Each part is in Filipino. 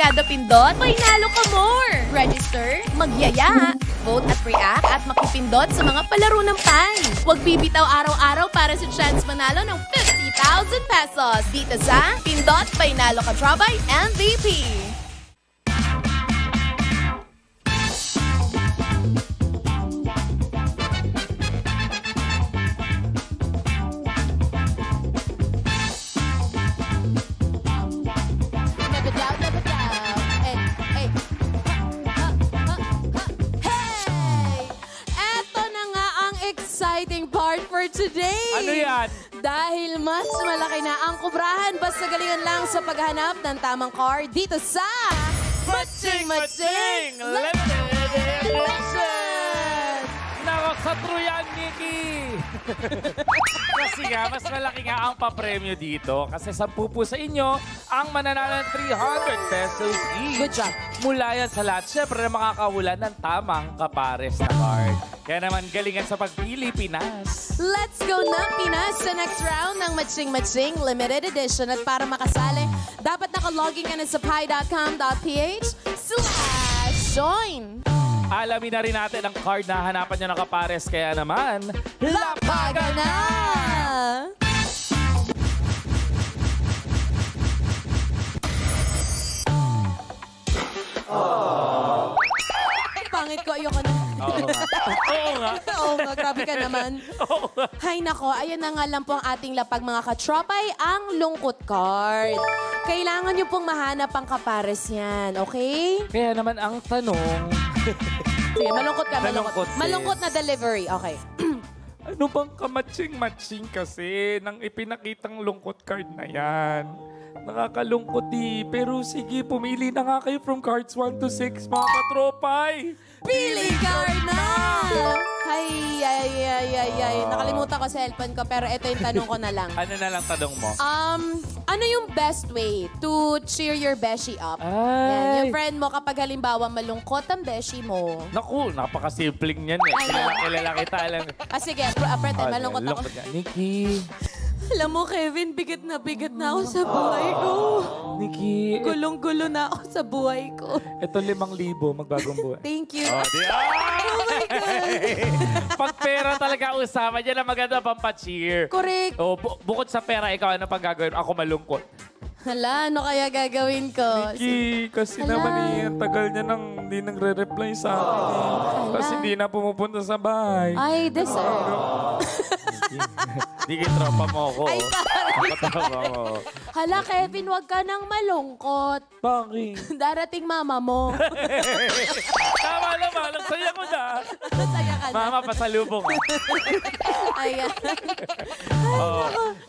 kada pindot, may nalo ka more! Register, magyaya, vote at react at makipindot sa mga palaro ng Pi. Huwag bibitaw araw-araw para sa chance manalo ng 50,000 pesos dito sa Pindot Painalo Ka Trabay MVP. Exciting part for today. Ano yan? Dahil mas malaki na ang kubrahan, basta galingan lang sa paghanap ng tamang card dito sa Matching Limited Edition! Nawak sa truyan, Nikki! Kasi nga, mas malaki nga ang papremyo dito. Kasi 10 po sa inyo ang mananalo ng 300 pesos each. Good job. Mula yan sa lahat, syempre makakawala ng tamang kapares na card. Kaya naman galingan sa pagpili, Pinas. Let's go na, Pinas, sa next round ng Matching Limited Edition. At para makasali, dapat nakalogin ka na sa pi.com.ph/join. Alamin na rin natin ang card na hanapan nyo ng kapares. Kaya naman, lapagan na! Pangit ko, ayoko na. Oo nga. Oo nga. Oo nga, grabe ka naman. Oo nga. Hay nako, ayan na nga lang po ang ating lapag mga katropay, ang lungkot card. Kailangan nyo pong mahanap ang kapares yan, okay? Kaya naman ang tanong... Sige, malungkot ka, Malungkot, sis. Malungkot na delivery, okay. Ano bang kamatching-matching kasi ng ipinakitang lungkot card na yan? Nakakalungkot pero sige, pumili na nga kayo from cards 1 to 6, mga katropay! Pili card na! Ay. Nakalimutan ko sa cellphone ko, pero ito yung tanong ko na lang. Ano na lang tanong mo? Ano yung best way to cheer your beshi up? Yan, yung friend mo kapag halimbawa malungkot ang beshi mo. Naku, napakasimpleng niyan eh. Kilala kita lang. Sige, pretend, malungkot ako. Nikki. Alam mo, Kevin, bigat na ako sa buhay ko. Nikki. Gulong-gulo na ako sa buhay ko. Ito 5,000, magbagong buhay. Thank you. Oh my God. Pag pera talaga usapan, yan ang maganda pampacheer. Correct. Oh, bukod sa pera, ikaw ano pang gagawin? Ako malungkot. Hala, ano kaya gagawin ko? Nikki, kasi naman ang tagal niya nang hindi nagre-reply sa akin Kasi hindi na pumupunta sa bahay. I deserve. Hindi tropa mo ako. Ay, Tropa mo. Hala, Kevin, wag ka nang malungkot. Bakit? Darating mama mo. Tama naman, ang saya ko na. Saya ka na. Mama, pasalubong. Ayan.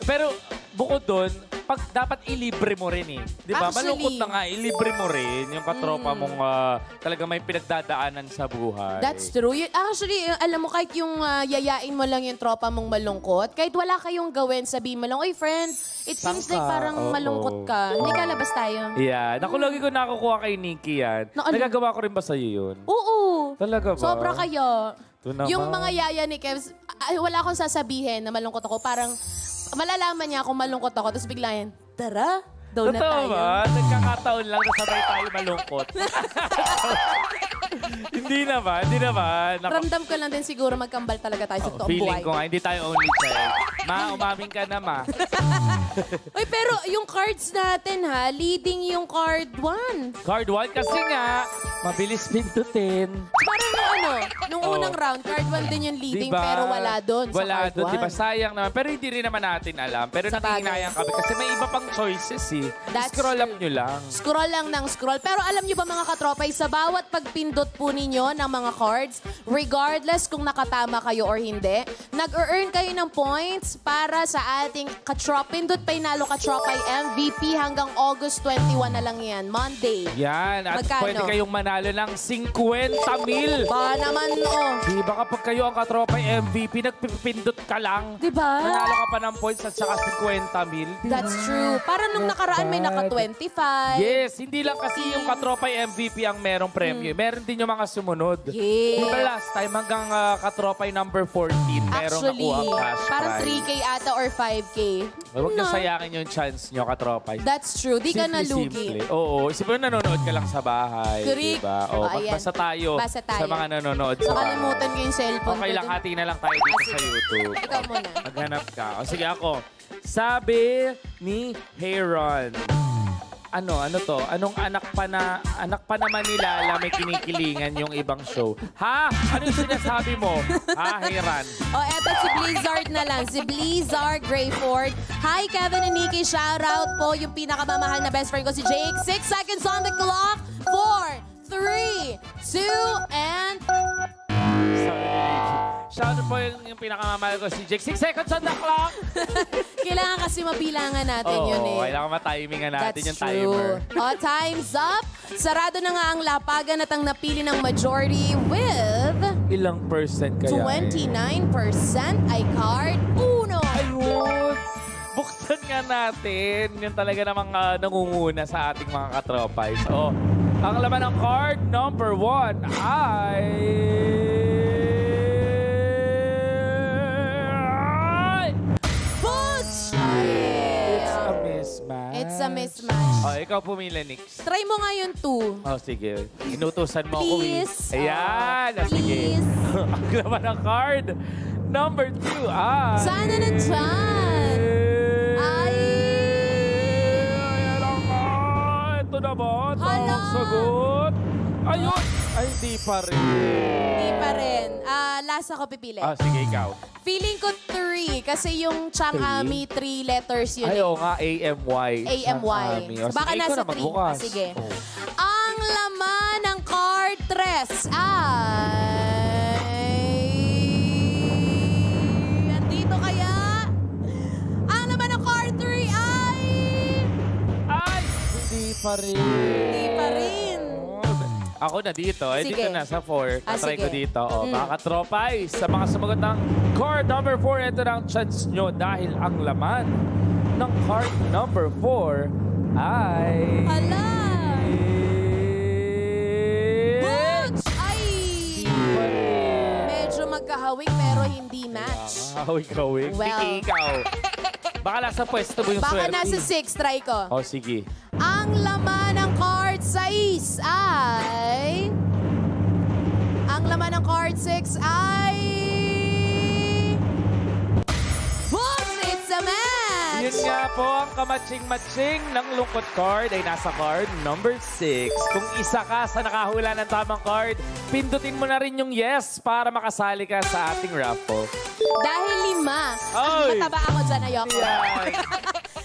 Pero bukod doon, pag dapat ilibre mo rin eh. Di ba? Actually, malungkot na nga, ilibre mo rin yung katropa mong talaga may pinagdadaanan sa buhay. That's true. Actually, alam mo, kahit yung yayain mo lang yung tropa mong malungkot, kahit wala kayong gawin, sabihin mo lang, oy friend, it seems like parang malungkot ka. Hindi ka labas tayo. Yeah. Naku, lagi ko nakukuha kay Nikki yan. Nagagawa ko rin ba sa'yo yun? Oo. Talaga ba? Sobra kayo. Yung naman. mga yaya ni Kev, wala akong sasabihin na malungkot ako. Parang malalaman niya kung malungkot ako, tapos bigla yan, tara, donut Totoo tayo. ba? Nagkakataon lang na sabay tayo malungkot. Hindi na ba? Ramdam ko lang din siguro magkambal talaga tayo sa toong buhay. Feeling ko nga, hindi tayo only child. Umaming ka na, ma. Uy, pero yung cards natin ha, leading yung card 1. Card 1 kasi nga, mabilis pindutin. Parang nung unang round, card 1 din yung leading, Diba? pero wala doon sa Wala card doon, 1. diba? Sayang naman. Pero hindi rin naman natin alam. Pero Sa bagay. nanginayang kami kasi may iba pang choices eh. That's Scroll up true. nyo lang. Scroll lang ng scroll. Pero alam nyo ba mga katropay, sa bawat pagpindot po ninyo ng mga cards, regardless kung nakatama kayo or hindi, nag-earn kayo ng points para sa ating Pindot Painalo Katropay MVP hanggang August 21 na lang yan. Monday. Yan. At Magkano? pwede kayong manalo ng 50,000. Aba naman, oh. Diba kapag kayo ang katropay MVP, nagpipindot ka lang. Diba? Nanalo ka pa ng points at saka 50 mil. That's true. Para nung nakaraan may naka-25. Yes, hindi lang kasi yung katropay MVP ang merong premyo. Meron din yung mga sumunod. Yes. Diba last time hanggang katropay number 14, merong nakuha ang cash parang prize. 3K ata or 5K. Huwag na sayangin yung chance nyo, katropay. That's true. Di ka nalugi. Simple. Oo, isipin mo nanonood ka lang sa bahay. Correct. Diba? O, magbasa tayo sa mga nanonood sa bahay. Nakalimutan ko yung cellphone. Okay lang, hati na lang tayo dito sa YouTube. Ikaw muna. Maghanap ka. O sige ako. Sabi ni Heron. Ano to? Anong anak pa naman nila may kinikilingan yung ibang show? Ha? Ano yung sinasabi mo? Ha, Heron? Oh, eto si Blizzard na lang. Si Blizzard Grayford. Hi, Kevin and Nikki. Shoutout po yung pinakamamahal na best friend ko si Jake. 6 seconds on the clock. 4, 3, 2, and... Shoutout po yung pinakamamahal ko si Jake. 6 seconds on the clock! Kailangan kasi mabilangan natin yun eh. Kailangan matimingan natin yung That's timer. true. Oh, time's up. Sarado na nga ang lapagan at ang napili ng majority with... Ilang percent kaya? 29% ay card 1. Ayun! Buksan nga natin. Yun talaga namang nangunguna sa ating mga katropay. So, ang laman ng card number 1 ay... It's a mismatch. It's a mismatch. Oh, ikaw pumila, Nix. Try mo nga yung 2. Oh, sige. Inutusan mo ako. Please. Ayan. Sige. Please. Ang laman ng card number 2 ay... Sana nandyan. Ay! Ayan ang card. Ito na ba? Hala. Tamang sagot. Ayun. Ay, hindi pa rin. Hindi pa rin. Last ako pipili. Sige, ikaw. Feeling ko 3 kasi yung Changami 3 letters yun. Ay, oo nga, AMY. AMY. O, So, baka sige, nasa ikaw na 3. magbukas. Sige. Oh. Ang laman ng card 3 ay... Andito kaya? Ang laman ng card 3 ay... Ay! Hindi pa rin. Hindi pa rin. Ako na dito. Eh, Sige. dito na sa 4. Tatry ko sige. dito. O, mga katropay, sa mga sumagot ng card number 4, ito na ang chance nyo dahil ang laman ng card number 4 ay... Hala! Butch! Ay! Medyo magkahawig pero hindi match. Hawig-hawig. Well. Vicky, ikaw. Baka nasa pwesto mo yung Baka swerte. nasa 6, try ko. O, sige. Ang laman ng card 6 ay... Ang laman ng card 6 ay... Boom! It's a match! Yun nga po, ang kamatsing-matsing ng lungkot card ay nasa card number 6. Kung isa ka sa nakahula ng tamang card, pindutin mo na rin yung yes para makasali ka sa ating raffle. Dahil 5. Oy! Mataba ako dyan, ayoko. Yan.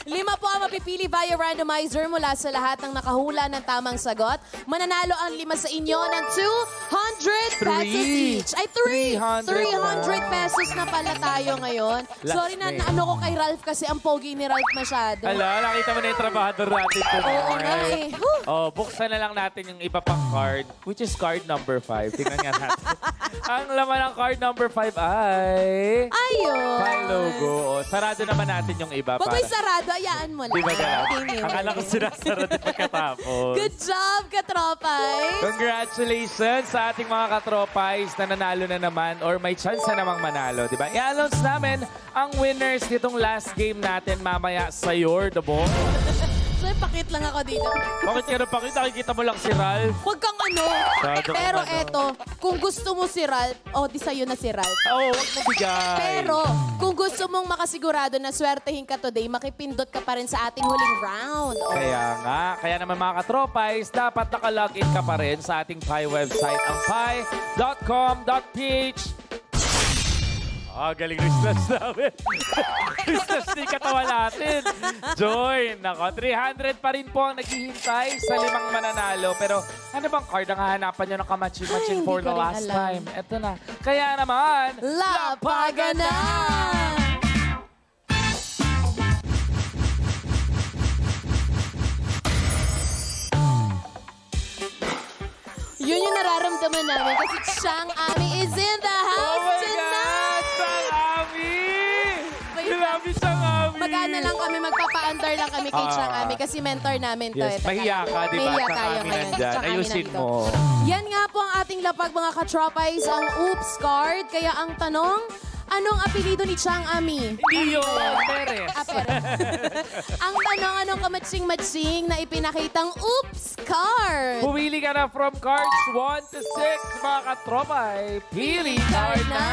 5 po ang mapipili via randomizer mula sa lahat ng nakahula ng tamang sagot. Mananalo ang 5 sa inyo ng 200 pesos each. Ay, 300 pesos na pala tayo ngayon. Last Sorry na name. naano ko kay Ralph kasi ang pogi ni Ralph masyado. Ala, nakita mo na yung trabahador natin tonight. Oo nga eh. Whew. Oh, buksan na lang natin yung iba pang card, which is card number 5. Tingnan nga natin. Ang laman ng card number 5 ay... Ayun. Pang logo. Oh, sarado naman natin yung iba. Pag may sarado, ayaan mo lang. Di ba gano'n? Hindi, Akala ko sinasara din pagkatapos. Good job, katropay. Congratulations sa ating mga katropais na nanalo na naman or may chance na namang manalo, di ba? I-announce namin ang winners nitong last game natin mamaya sa You're the Boss. So, pakit lang ako dito. Bakit ka na pakita? Nakikita mo lang si Ralph. Huwag kang ano. Masyado ka Pero ano. eto, kung gusto mo si Ralph, di sa'yo na si Ralph. Oo, huwag mo bigay. Pero, kung gusto mong makasigurado na swertehin ka today, makipindot ka pa rin sa ating huling round. Kaya nga, kaya naman mga katropais, dapat nakalogin ka pa rin sa ating Pi website, ang pi.com.ph. Galing research namin. Research ni katawa natin. Join. Nako, 300 pa rin po ang naghihintay sa 5 mananalo. Pero ano bang card ang hahanapan nyo ng kamatching-matching for hindi the ko rin last alam. time? Eto na. Kaya naman, Lapagan na! Yun yung nararamdaman namin kasi Chang Ami is in the house tonight! Chang Ami! Wait Grabe, Chang Ami! Mag-ano lang kami, magpapa-under lang kami kay Chang Ami kasi mentor namin to. Yes, mahiya ka, di ba? Mahiya Chang tayo Ami ngayon. nandyan. Chang Ami Ayusin nandito. mo. Yan nga po ang ating lapag mga katropais, ang Oops card. Kaya ang tanong, anong apelido ni Chang Ami? Hindi yun, Perez. Perez. Ang tanong, anong kamatsing-matsing na ipinakitang Oops card? Pumili ka na from cards 1 to 6, mga katropay. Pili card na!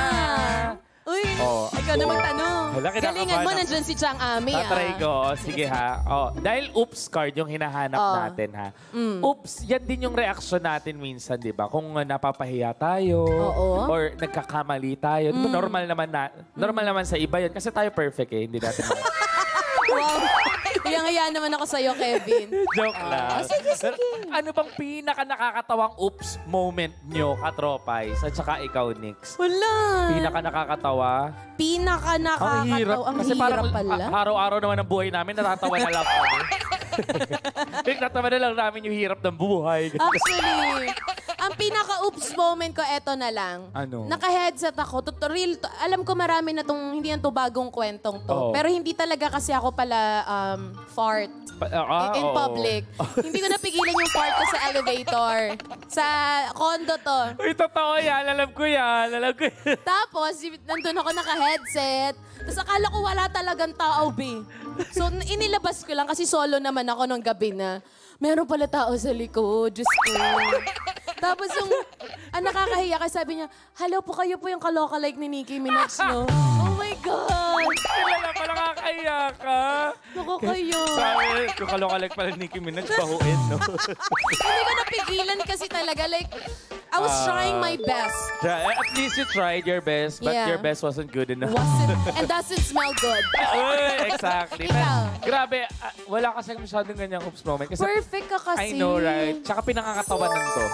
Uy, Oh. ikaw na magtanong. Hala, kinakabahan Galingan mo, ako. nandyan si Chang Ami. Tatry ko. Sige ha. Oh, dahil oops card yung hinahanap natin ha. Oops, yan din yung reaction natin minsan, di ba? Kung napapahiya tayo Oo. or nagkakamali tayo. Di ba, normal naman sa iba yun. Kasi tayo perfect eh. Hindi natin Wow. Iyang-iya naman ako sa'yo, Kevin. Joke lang. sige, sige. Ano bang pinaka-nakakatawang oops moment nyo, katropay? At saka ikaw, Nix. Wala. Pinaka-nakakatawa? Ang Pinaka-nakakatawa. hirap. Ang Kasi hirap parang pala. araw-araw naman ang buhay namin, natatawa na lang kami. Nagtatawa na lang namin yung hirap ng buhay. Actually, ang pinaka-oops moment ko, eto na lang. Ano? Naka-headset ako. Alam ko marami na tong, hindi yan to bagong kwentong to. Oo. Pero hindi talaga kasi ako pala fart. In oo. public. Hindi ko napigilan yung fart ko sa elevator. Sa condo to. Uy, totoo yan. Alam ko yan. Tapos, nandun ako naka-headset. Tapos akala ko wala talagang tao, be. So, inilabas ko lang kasi solo naman ako nung gabi na. Meron pala tao sa likod. Diyos ko. Tapos yung, nakakahiya kasi sabi niya, hello po, kayo po yung kaloka-like ni Nicki Minaj, no? Oh my God! Kilala pa, nakakaya ka. Naku kayo. Sabi, yung kalokalek pala ni Nicki Minaj, bahuin, no? Hindi ko napigilan kasi talaga. Like, I was trying my best. At least you tried your best, but Yeah. your best wasn't good enough. And doesn't smell good. Uy, exactly. Ikaw. Grabe, wala kasi masyadong ganyang oops moment. Kasi Perfect ka kasi. I know, right? Tsaka pinangakatawanan to.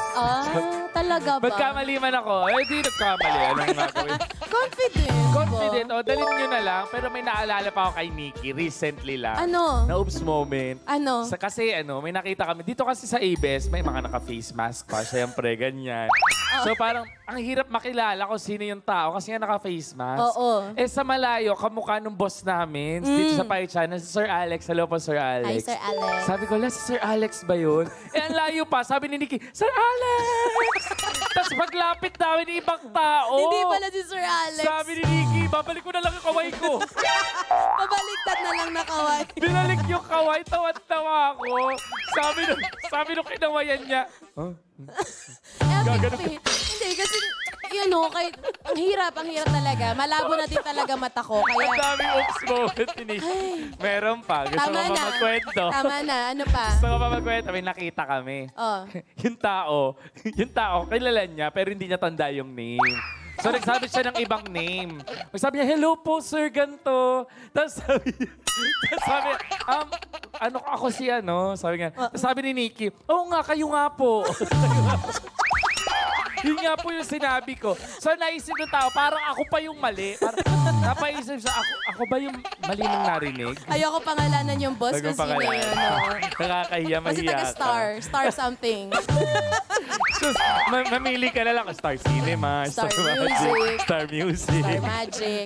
Talaga ba? Magkamali man ako. Eh, di nagkamali. Anong gagawin? Confident. Confident. O, dalhin nyo na lang. Pero may naalala pa ako kay Nikki recently lang. Ano? Na oops moment. Ano? Kasi may nakita kami. Dito kasi sa ABS, may mga naka-face mask pa. Siyempre, ganyan. So parang, ang hirap makilala kung sino yung tao kasi nga naka-face mask. Oo. Eh sa malayo, kamukha nung boss namin dito sa Pie Channel, si Sir Alex. Hello po, Sir Alex. Hi, Sir Alex. Sabi ko, si Sir Alex ba yun? Eh, ang layo pa. Sabi ni Nikki, Sir Alex! Tapos paglapit namin ibang tao. Hindi pala si Sir Alex. Sabi ni Nikki, babalik ko na lang yung kaway ko. Pabaliktad na lang na kaway. Binalik yung kaway, tawa-tawa ako. Sabi nung kinawayan niya, Hindi, kasi, ang hirap talaga. Malabo na din talaga mata ko. ang Kaya, dami oops moment ni Nikki. Meron pa. Gusto tama ko pa na. magkwento. Tama na. Ano pa? Gusto ko pa magkwento. May nakita kami. Oh. yung tao, kilala niya, pero hindi niya tanda yung name. So, nagsabi siya ng ibang name. Sabi niya, hello po, sir, ganito. Tapos sabi, ako si ano? Sabi niya, sabi ni Nikki, oo nga, kayo nga po. Yun nga po yung sinabi ko. So, naisip ng tao, parang ako pa yung mali. Parang napaisip siya, ako ba yung mali nang narinig? Ayoko pangalanan yung boss kung sino yun. Nakakahiya, Kasi mahiya taga-star. Star something. Sus, mamili ka na lang. Star Cinema, Star Magic, Music. Star Music. Star Magic.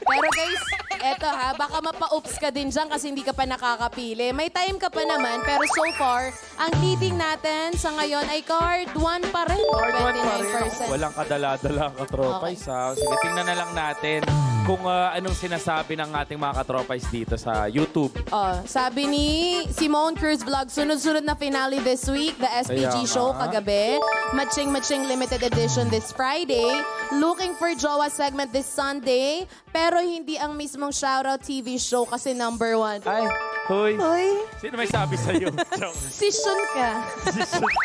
Pero guys, eto baka mapa-oops ka din dyan kasi hindi ka pa nakakapili. May time ka pa naman, pero so far, ang leading natin sa ngayon ay card 1 pa rin. Card 1 pa rin. 29%. Walang kadala-dala katropay sa. Sige, tingnan na lang natin kung anong sinasabi ng ating mga katropay dito sa YouTube. Sabi ni Simone Cruz Vlog, sunod-sunod na finale this week. The SPG Kaya show nga. kagabi. Matching limited edition this Friday. Looking for Jowa segment this Sunday. Pero hindi ang mismong Shoutout TV show kasi number 1. Ay, hoy. Hoy, Sino may sabi sa'yo? sisyon ka.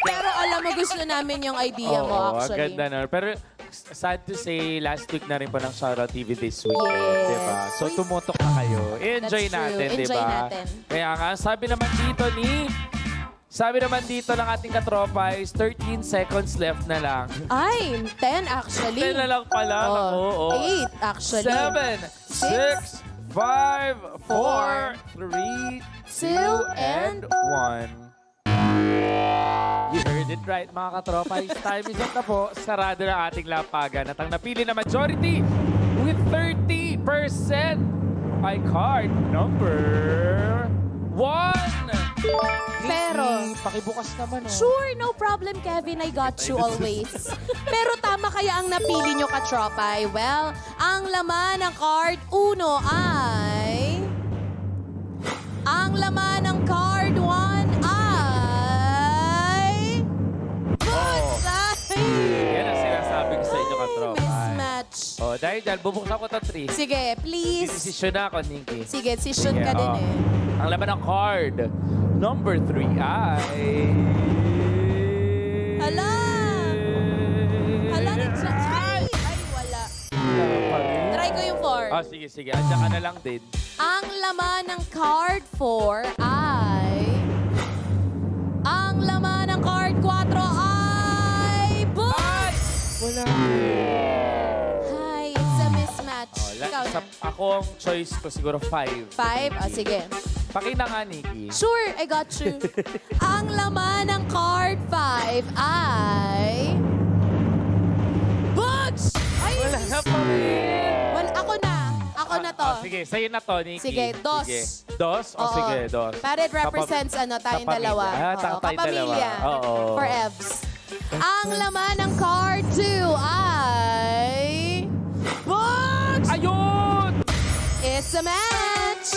Pero alam mo, gusto namin yung idea mo Oo, ang actually. ganda na. Pero sad to say, last week na rin po ng Shoutout TV this week. Yes. Diba? So, tumutok na kayo. Enjoy That's true. natin, Enjoy diba? natin. Kaya nga, sabi naman dito ng ating katropa is 13 seconds left na lang. Ay, 10 actually. 10 na lang pala. Oo. 8 actually. 7, 6, 5, 4, 3, 2, and 1. You heard it And right, mga katropa, time is up na po. Sarado na ating lapagan. At ang napili na majority with 30% ay card number 1. Pero, pakibukas naman. sure, no problem, Kevin. I got you always. Pero tama kaya ang napili nyo, katropay? Well, ang laman ng card 1 ay... Ang laman ng card 1 ay... Yan ang sinasabi ko sa inyo, katropa. Mismatch. Dahil dyan, bubuksan ko ito 3. Sige, please. Desisyon na ako, Nikki. Sige, decision ka din eh. Ang laman ng card number 3 ay... Hala! Hala, ay, wala. Try ko yung 4. Sige. Andiyan ka na lang din. Ang laman ng card 4 ay... Ang laman ng card 4 ay... Boom! Wala. Hi, it's a mismatch. Ikaw na. Ako ang choice ko siguro 5. 5? Sige. Pakita nga, Nikki. Sure, I got you. Ang laman ng card 5 ay... Butch! Ay, Wala na pa rin. Well, ako na. Ako na to. Sige, sa'yo na to, Nikki. Sige, dos. Dos? Oo. Sige, dos. Para it represents tayong dalawa. Tayong kapamilya. dalawa. Oo. For Evs. Ang laman ng card 2 ay... Butch! Ayun! It's a match!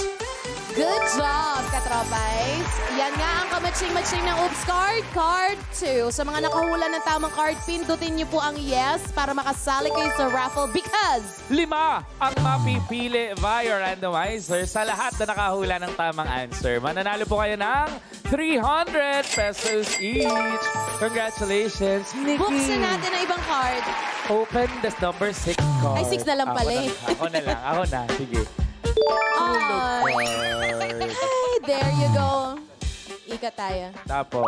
Good job, katropais! Yan nga ang kamatching-matching ng Oops card, card 2. Sa mga nakahula ng tamang card, pindutin niyo po ang yes para makasali kayo sa raffle because... 5 ang mapipili via randomizer sa lahat na nakahula ng tamang answer. Mananalo po kayo ng 300 pesos each. Congratulations, Nikki! Buksan natin ang ibang card. Open the number 6 card. Ay, 6 na lang pala eh. Ako na. Sige. Ay, there you go. Ika tayo. Tapos,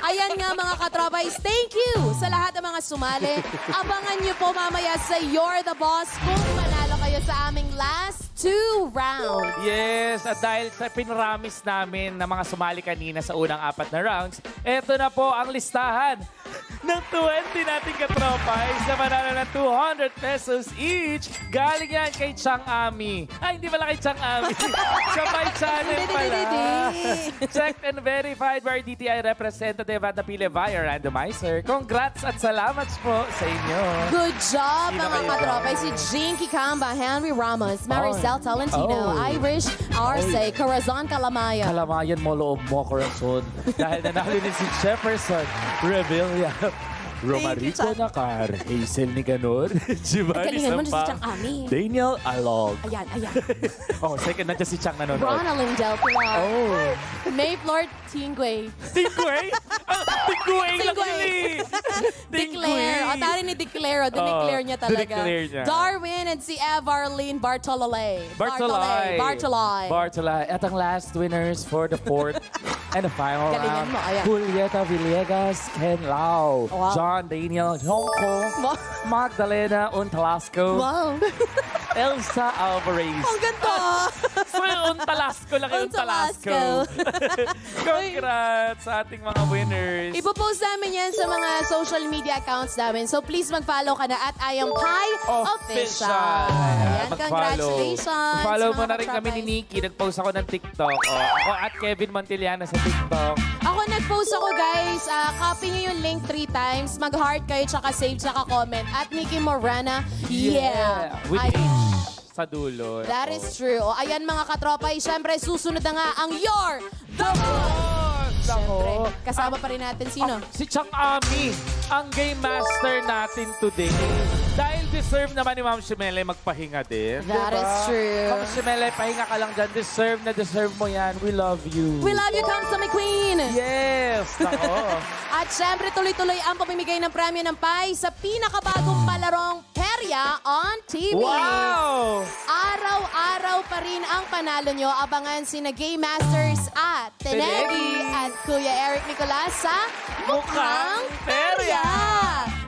Ayan nga mga katropais, thank you sa lahat ng mga sumali. Abangan niyo po mamaya sa You're the Boss kung manalo kayo sa aming last 2 rounds. yes, at dahil sa pinramis namin na mga sumali kanina sa unang 4 na rounds, eto na po ang listahan ng 20 nating katropais na manalo ng 200 pesos each. Galing yan kay Chang Ami. Ay, hindi pala kay Chang Ami. Sa my channel pala. Checked and verified by our DTI representative at napili via randomizer. Congrats at salamat po sa inyo. Good job Sino mga ba yun? katropay. Si Jinky Camba, Henry Ramos, Maricel Tolentino, Oh. Irish Arce, Corazon Calamaya. Kalamayan mo, loob mo, corazon. Dahil nanalo din si Jefferson Revilla. Romarico Chang. Nakar, Hazel Nicanor, Giovanni Galingan mo na si Sampa, Chang Ami. Daniel Alog. Ayan. Second nandiyan si Chang nanonood. Ronaldin Del Pilar. Oh. Mayflower Tingway. Tingway? Tingway lang Tingway. yun eh. Declare. O, tari ni Declare. Dineclare niya talaga. dineclare niya. Darwin and si Evarline Bartolome. Bartolay. Bartolay. At ang last winners for the 4th and the final Galingan round. mo, ayan. Julieta Villegas, Ken Lau, Wow. John Daniel Hongko, Wow. Magdalena Untalasco, Wow. Elsa Alvarez. Ang ganda. So, Untalasco lang yung Untalasco. Untalasco. Congrats sa ating mga winners. Ipopost namin yan sa mga social media accounts namin. So please mag-follow ka na at I am Pai Official. Ayan, Mag-follow. congratulations. Follow mo mga na rin kami ni katropay. Nikki. Nag-post ako ng TikTok. Ako at Kevin Montiliana sa TikTok. Ako nag-post ako guys. Copy nyo yung link 3 times. Mag-heart kayo, tsaka save, tsaka comment. At Nikki Morana. Yeah. With Ay, H sa dulo. that is true. O, ayan mga katropay. Siyempre, susunod na nga ang You're the Boss! Siyempre, kasama pa rin natin sino? Si Chang Ami, ang game master natin today. Dahil deserve naman ni Ma'am Shimele magpahinga din. That is true. Ma'am Shimele, pahinga ka lang dyan. Deserve mo yan. We love you. We love you, Kamsami Queen! Yes! Nako. At syempre, tuloy-tuloy ang pamimigay ng premyo ng Pai sa pinakabagong palarong Perya on TV. Wow! Araw-araw pa rin ang panalo nyo. Abangan sina Game Masters at Tenegi at Kuya Eric Nicolas sa Mukhang Perya!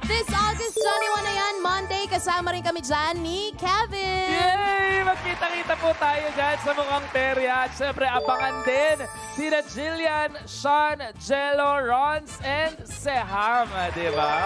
This August 21 na yan, Monday, kasama rin kami dyan ni Kevin. Yay! Magkita-kita po tayo dyan sa mukhang terya. At syempre, abangan din sina Jillian, Sean, Jello, Rons, and Seham. Diba?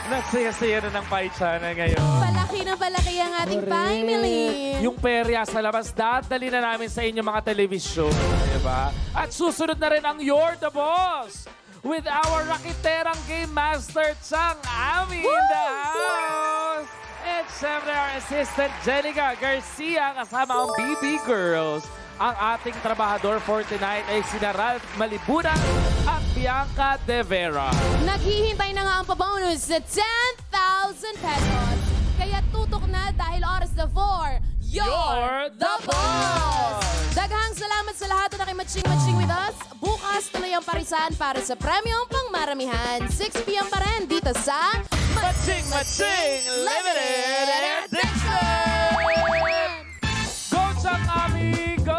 Nagsaya-saya na ng paichana ngayon. Palaki na palaki ang ating family. Yung perya sa labas, dadali na namin sa inyo mga telebisyon. Diba? At susunod na rin ang You're the Boss with our Rakiterang Game Master Chang Ami in the house. And syempre, our assistant Jenica Garcia kasama ang BB Girls. Ang ating trabahador for tonight ay sina Ralph Malibunan at Bianca De Vera. Naghihintay na nga ang pabonus sa 10,000 pesos. Kaya tutok na dahil oras na for You're the Boss! Daghang salamat sa lahat na nakimatching-matching with us. Bukas tuloy ang parisan para sa premyong pangmaramihan. 6 p.m. pa rin dito sa Matching Limited Edition! Go Chang Ami! Go!